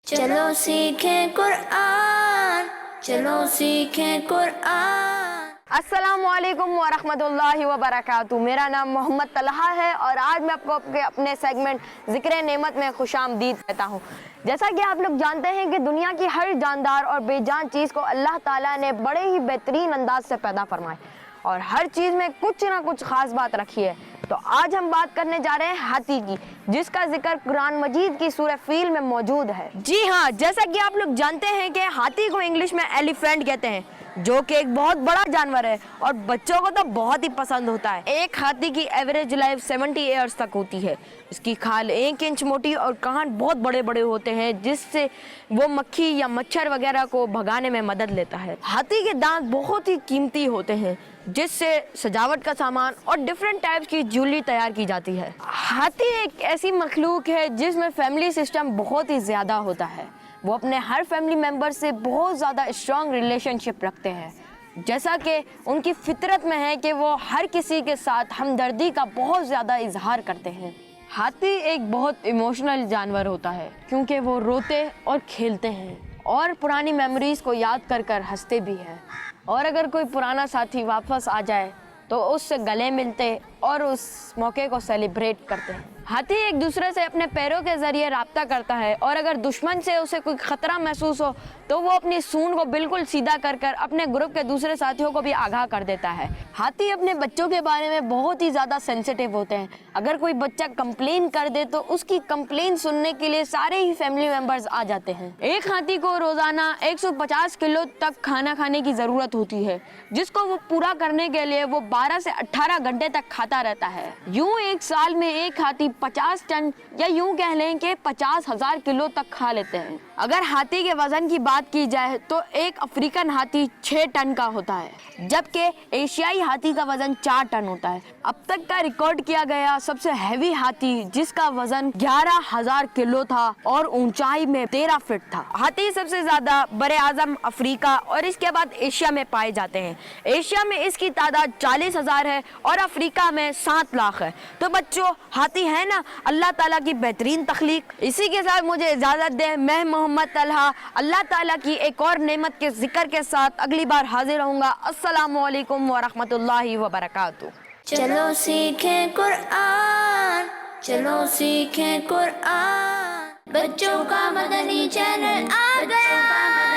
चलो सीखें कुरान, चलो सीखें कुरान। अस्सलामुअलैकुम वरहमतुल्लाहि वबरकातुहू। मेरा नाम मोहम्मद तलहा है और आज मैं आपको अपने सेगमेंट ज़िक्र नेमत में खुशामदीद कहता हूँ। जैसा कि आप लोग जानते हैं कि दुनिया की हर जानदार और बेजान चीज़ को अल्लाह ताला ने बड़े ही बेहतरीन अंदाज से पैदा फरमाए और हर चीज़ में कुछ ना कुछ ख़ास बात रखी है। तो आज हम बात करने जा रहे हैं हाथी की, जिसका जिक्र कुरान मजीद की सूरह फील में मौजूद है। जी हाँ, जैसा कि आप लोग जानते हैं कि हाथी को इंग्लिश में एलिफेंट कहते हैं, जो कि एक बहुत बड़ा जानवर है और बच्चों को तो बहुत ही पसंद होता है। एक हाथी की एवरेज लाइफ 70 ईयर्स तक होती है। इसकी खाल 1 इंच मोटी और कान बहुत बड़े बड़े होते हैं, जिससे वो मक्खी या मच्छर वगैरह को भगाने में मदद लेता है। हाथी के दांत बहुत ही कीमती होते हैं, जिससे सजावट का सामान और डिफरेंट टाइप्स की ज्वेलरी तैयार की जाती है। हाथी एक ऐसी मखलूक है जिसमें फैमिली सिस्टम बहुत ही ज़्यादा होता है। वो अपने हर फैमिली मेम्बर से बहुत ज़्यादा स्ट्रॉन्ग रिलेशनशिप रखते हैं, जैसा कि उनकी फितरत में है कि वो हर किसी के साथ हमदर्दी का बहुत ज़्यादा इजहार करते हैं। हाथी एक बहुत इमोशनल जानवर होता है, क्योंकि वो रोते और खेलते हैं और पुरानी मेमोरीज़ को याद कर कर हंसते भी हैं। और अगर कोई पुराना साथी वापस आ जाए तो उससे गले मिलते और उस मौके को सेलिब्रेट करते हैं। हाथी एक दूसरे से अपने पैरों के ज़रिए राब्ता करता है और अगर दुश्मन से उसे कोई ख़तरा महसूस हो तो वो अपनी सूंड को बिल्कुल सीधा कर कर अपने ग्रुप के दूसरे साथियों को भी आगाह कर देता है। हाथी अपने बच्चों के बारे में बहुत ही ज़्यादा सेंसिटिव होते हैं। अगर कोई बच्चा कंप्लेन कर दे तो उसकी कंप्लेन सुनने के लिए सारे ही फैमिली मेम्बर्स आ जाते हैं। एक हाथी को रोज़ाना 150 किलो तक खाना खाने की ज़रूरत होती है, जिसको वो पूरा करने के लिए वो 12 से 18 घंटे तक खाता रहता है। यूँ एक साल में एक हाथी 50 टन या यूं कह लें कि 50,000 किलो तक खा लेते हैं। अगर हाथी के वजन की बात की जाए तो एक अफ्रीकन हाथी 6 टन का होता है, जबकि एशियाई हाथी का वजन 4 टन होता है। अब तक का रिकॉर्ड किया गया सबसे हैवी हाथी, जिसका वजन 11,000 किलो था और ऊंचाई में 13 फीट था। हाथी सबसे ज्यादा बरे आजम अफ्रीका और इसके बाद एशिया में पाए जाते हैं। एशिया में इसकी तादाद 40,000 है और अफ्रीका में 7 लाख है। तो बच्चों, हाथी है ना अल्लाह ताला की बेहतरीन तख्लीक। इसी के साथ मुझे इजाजत दे। मैं मोहम्मद तलहा अल्लाह ताला की एक और नेमत के जिक्र के साथ अगली बार हाजिर रहूंगा। अस्सलामु अलैकुम वरहमतुल्लाहि वबरकातुहू। चलो सीखें कुरान, चलो सीखें कुरान। बच्चों का मदनी चैनल आ गया।